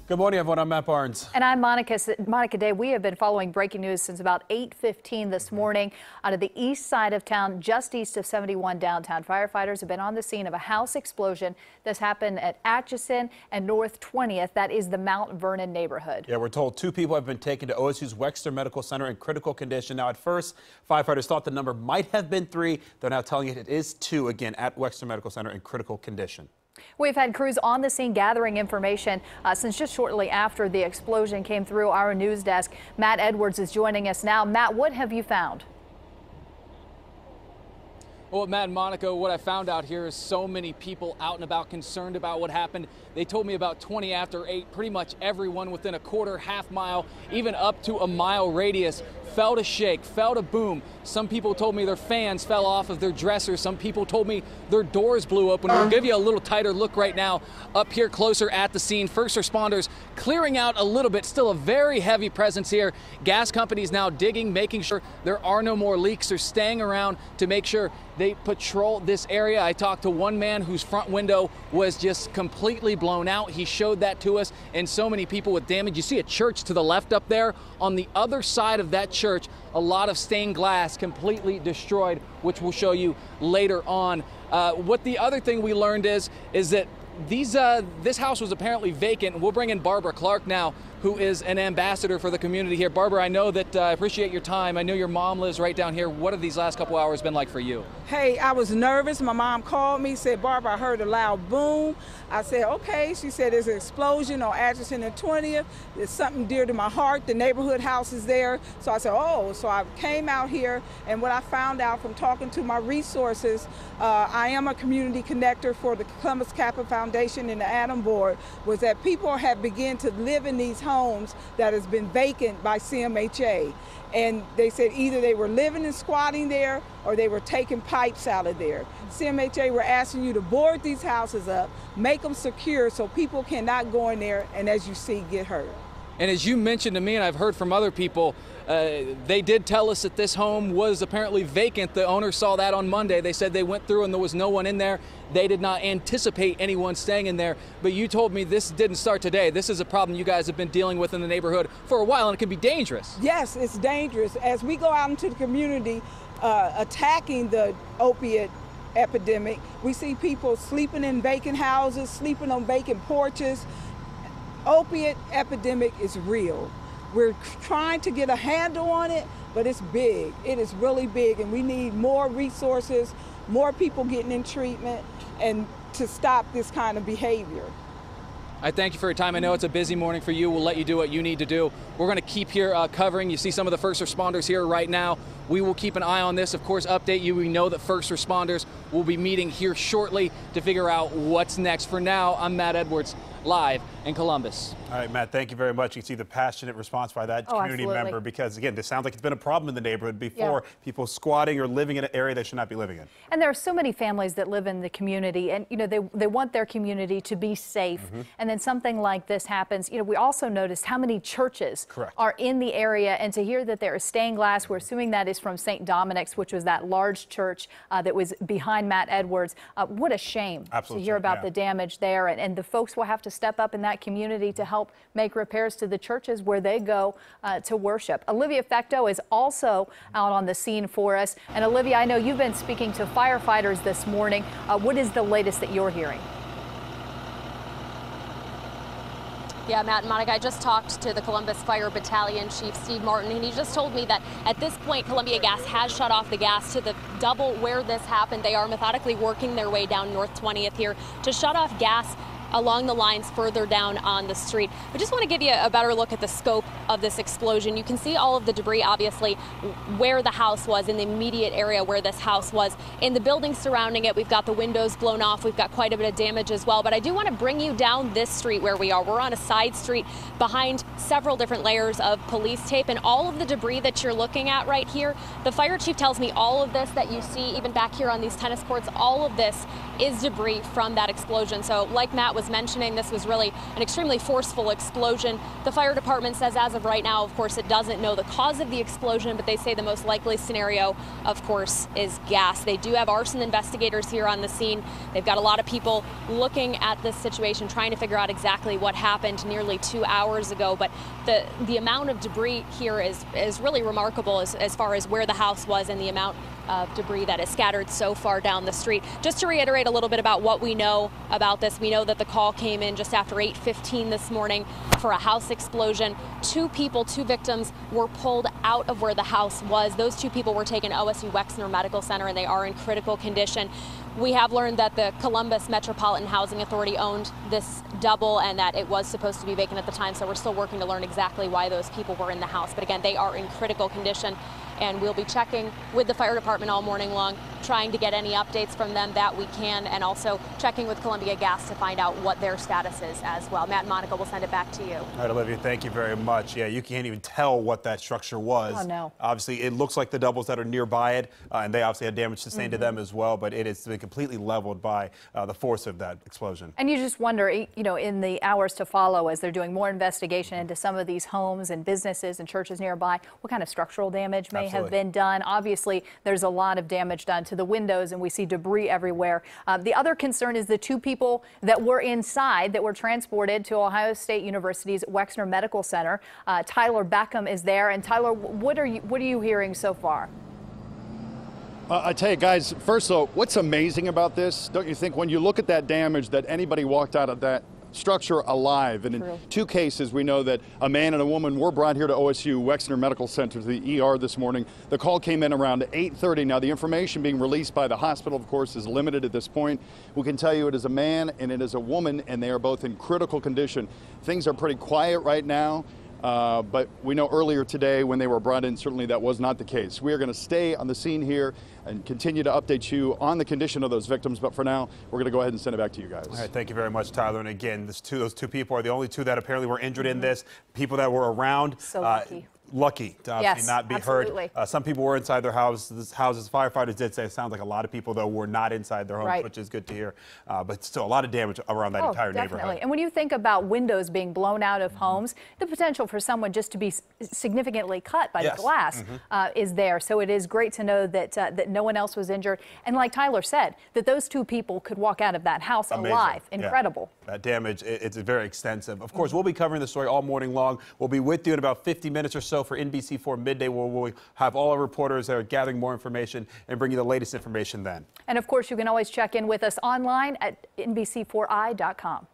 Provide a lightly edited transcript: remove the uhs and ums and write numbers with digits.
Good morning, everyone. I'm Matt Barnes. And I'm Monica Day. We have been following breaking news since about 8:15 this morning out of the east side of town, just east of 71 downtown. Firefighters have been on the scene of a house explosion. This happened at ATCHESON and North 20th. That is the Mount Vernon neighborhood. Yeah, we're told 2 people have been taken to OSU's Wexner Medical Center in critical condition. Now, at first, firefighters thought the number might have been 3. They're now telling it is 2 again at Wexner Medical Center in critical condition. We've had crews on the scene gathering information since just shortly after the explosion came through our news desk. Matt Edwards is joining us now. Matt, what have you found? Well, Matt and Monica, what I found out here is so many people out and about concerned about what happened. They told me about 20 after 8, pretty much everyone within a quarter, half mile, even up to a mile radius felt a shake, felt a boom. Some people told me their fans fell off of their dressers. Some people told me their doors blew open. We'll give you a little tighter look right now up here closer at the scene. First responders clearing out a little bit, still a very heavy presence here. Gas companies now digging, making sure there are no more leaks. They're staying around to make sure they patrol this area. I talked to one man whose front window was just completely blown out. He showed that to us, and so many people with damage. You see a church to the left up there. On the other side of that church, a lot of stained glass completely destroyed, which we'll show you later on. What the other thing we learned is that this house was apparently vacant. We'll bring in Barbara Clark now, who is an ambassador for the community here. Barbara, I know that I appreciate your time. I know your mom lives right down here. What have these last couple hours been like for you? Hey, I was nervous. My mom called me, said, Barbara, I heard a loud boom. I said, okay. She said, there's an explosion on ATCHESON and 20th. It's something dear to my heart. The neighborhood house is there. So I said, oh. So I came out here, and what I found out from talking to my resources, I am a community connector for the Columbus Kappa Foundation and the Adam Board, was that people have begun to live in these homes that has been vacant by CMHA. And they said either they were living and squatting there or they were taking pipes out of there. CMHA were asking you to board these houses up, make them secure so people cannot go in there and, as you see, get hurt. And as you mentioned to me, and I've heard from other people, they did tell us that this home was apparently vacant. The owner saw that on Monday. They said they went through and there was no one in there. They did not anticipate anyone staying in there. But you told me this didn't start today. This is a problem you guys have been dealing with in the neighborhood for a while, and it can be dangerous. Yes, it's dangerous. As we go out into the community attacking the opiate epidemic, we see people sleeping in vacant houses, sleeping on vacant porches. Opiate epidemic is real. We're trying to get a handle on it, but it's big. It is really big, and we need more resources, more people getting in treatment, and to stop this kind of behavior. I thank you for your time. I know it's a busy morning for you. We'll let you do what you need to do. We're going to keep here covering. You see some of the first responders here right now. We will keep an eye on this, of course, update you. We know that first responders will be meeting here shortly to figure out what's next. For now, I'm Matt Edwards, live in Columbus. All right, Matt, thank you very much. You can see the passionate response by that community member, because, again, this sounds like it's been a problem in the neighborhood before. Yeah. People squatting or living in an area they should not be living in. And there are so many families that live in the community, and, you know, they want their community to be safe. And then something like this happens. You know, we also noticed how many churches are in the area, and to hear that there is stained glass, we're assuming that is from St. Dominic's, which was that large church that was behind Matt Edwards. What a shame to hear about the damage there, and the folks will have to step up in that community to help make repairs to the churches where they go to worship. Olivia FECTEAU is also out on the scene for us. And Olivia, I know you've been speaking to firefighters this morning. What is the latest that you're hearing? Yeah, Matt and Monica, I just talked to the Columbus Fire Battalion Chief Steve Martin, and he just told me that at this point, Columbia Gas has shut off the gas to the double where this happened. They are methodically working their way down North 20th here to shut off gas along the lines further down on the street. I just want to give you a better look at the scope of this explosion. You can see all of the debris, obviously, where the house was, in the immediate area where this house was. In the buildings surrounding it, we've got the windows blown off. We've got quite a bit of damage as well. But I do want to bring you down this street where we are. We're on a side street behind several different layers of police tape, and all of the debris that you're looking at right here, the fire chief tells me all of this that you see even back here on these tennis courts, all of this is debris from that explosion. So like Matt was was mentioning this was really an extremely forceful explosion. The fire department says as of right now, of course, it doesn't know the cause of the explosion, but they say the most likely scenario, of course, is gas. They do have arson investigators here on the scene. They've got a lot of people looking at this situation, trying to figure out exactly what happened nearly 2 hours ago. But the amount of debris here is really remarkable as far as where the house was and the amount of debris that is scattered so far down the street. Just to reiterate a little bit about what we know about this, we know that the call came in just after 8:15 this morning for a house explosion. 2 people, 2 victims were pulled out of where the house was. Those 2 people were taken to OSU Wexner Medical Center and they are in critical condition. We have learned that the Columbus Metropolitan Housing Authority owned this double and that it was supposed to be vacant at the time, so we're still working to learn exactly why those people were in the house. But again, they are in critical condition, and we'll be checking with the fire department all morning long, trying to get any updates from them that we can, and also checking with Columbia Gas to find out what their status is as well. Matt and Monica, will send it back to you. All right, Olivia, thank you very much. Yeah, you can't even tell what that structure was. Oh, no. Obviously, it looks like the doubles that are nearby it, and they obviously had damage sustained to them as well, but it has been completely leveled by the force of that explosion. And you just wonder, you know, in the hours to follow, as they're doing more investigation into some of these homes and businesses and churches nearby, what kind of structural damage may have been done. Obviously, there's a lot of damage done to the windows, and we see debris everywhere. The other concern is the 2 people that were inside that were transported to Ohio State University's Wexner Medical Center. TYLAR BACOME is there. And TYLAR, what are you hearing so far? I tell you guys, first though, what's amazing about this, don't you think, when you look at that damage, that anybody walked out of that structure alive? And in 2 cases, we know that a man and a woman were brought here to OSU Wexner Medical Center, to the ER this morning. The call came in around 8:30. Now, the information being released by the hospital, of course, is limited at this point. We can tell you it is a man and it is a woman, and they are both in critical condition. Things are pretty quiet right now. But we know earlier today when they were brought in, certainly that was not the case. We are going to stay on the scene here and continue to update you on the condition of those victims. But for now, we're going to go ahead and send it back to you guys. All right, thank you very much, Tyler. And again, those two people are the only 2 that apparently were injured in this. People that were around. So lucky. Lucky to obviously not be absolutely. hurt. Some people were inside their houses. Firefighters did say it sounds like a lot of people, though, were not inside their homes, which is good to hear. But still, a lot of damage around that entire neighborhood. And when you think about windows being blown out of homes, the potential for someone just to be significantly cut by the glass is there. So it is great to know that that no one else was injured. And like Tyler said, that those 2 people could walk out of that house alive. Incredible. Yeah. That damage, it's very extensive. Of course, we'll be covering the story all morning long. We'll be with you in about 50 minutes or so for NBC4 Midday, where we'll have all our reporters that are gathering more information and bring you the latest information then. And of course, you can always check in with us online at NBC4i.com.